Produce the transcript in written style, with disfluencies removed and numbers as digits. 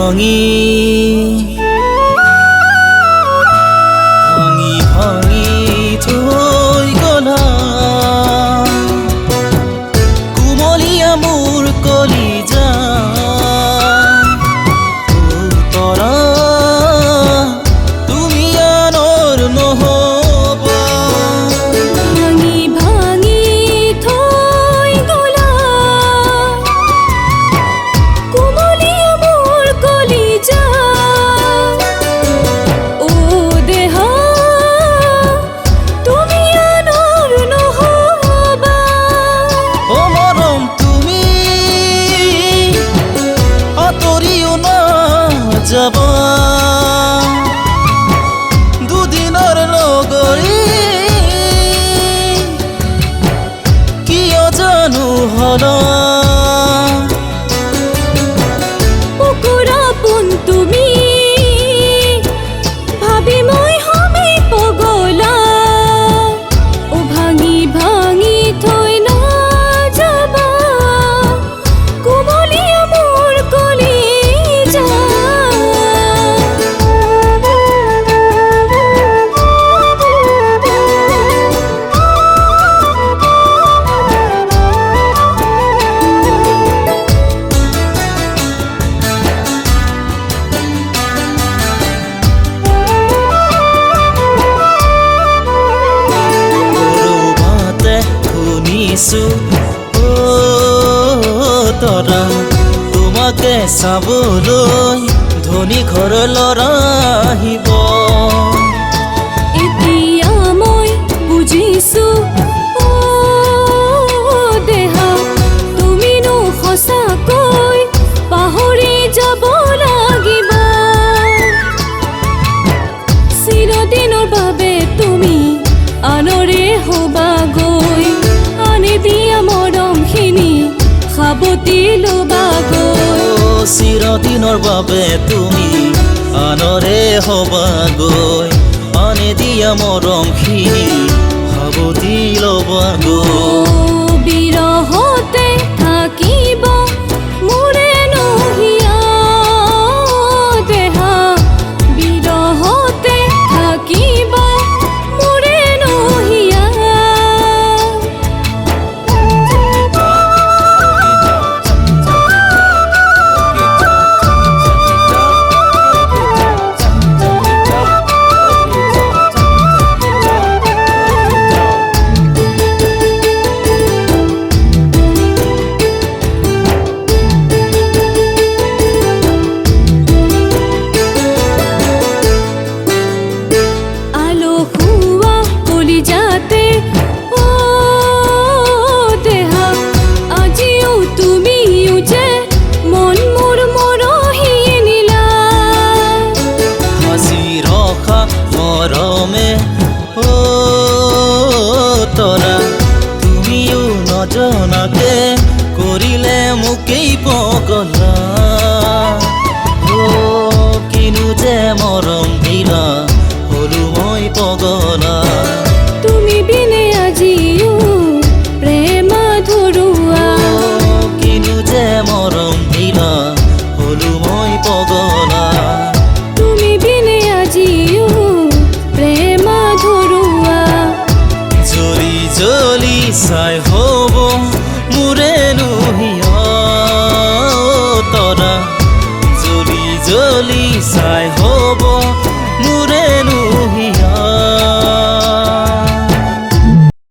ভাঙি ভাঙি ভাঙি থৈ গলা কুমলীয়া মোৰ কলিজা তৰা তুমি আনৰ নহবা ভাঙি ভাঙি থৈ গলা কুমলীয়া মোৰ কলিজা ও দেহ তুমি আনৰ নহবা ও মৰম তুমি আঁতৰিও নাযাবা দুদিনৰ লগৰী কিয় জানো হলা পুকুৰা পোন তুমি ভাবি মই হমেই পগলা ও ভাঙি ভাঙি থৈ নাযাবা কুমলীয়া মোৰ কলিজা কৰবাতে শুনিছো ও তৰা তোমাকে চাবলৈ ধনী ঘৰ ল'ৰা আহিব এতিয়া মই বুজিছো ও দেহা তুমিনো সঁচাকৈ পাহৰি যাব লাগিব চিৰদিনৰ বাবে তুমি আনৰে হবাগৈ আনি দিয়া মৰমখিনি সাবতি ল'বাগৈ চিৰদিনৰ বাবে তুমি আনৰে হবাগৈ আনে দিয়া মৰমখিনি সাবতি ল'বাগৈ বিৰহতে থাকিব মোৰে নহিয়া দেহা বিৰহতে থাকিব মোৰে নহিয়া আলো খুৱা কলিজাতে ও দেহা আজিও তুমিও যে মন মোৰ মৰহি নিলা সাঁচি ৰখা মৰমে ও তৰা তুমিও নজনাকে কৰিলে মোকেই পগলা ও কিনো যে মৰম দিলা হলো মই পগলা তুমি বিনে আজিও প্ৰেম ধৰুৱা কিনো যে মৰম দিলা হলো মই পগলা তুমি বিনে আজিও প্ৰেম ধৰুৱা জ্বলি জ্বলি চাই হ'ব মোৰে নহিয়া তৰা জ্বলি জ্বলি চাই হ'ব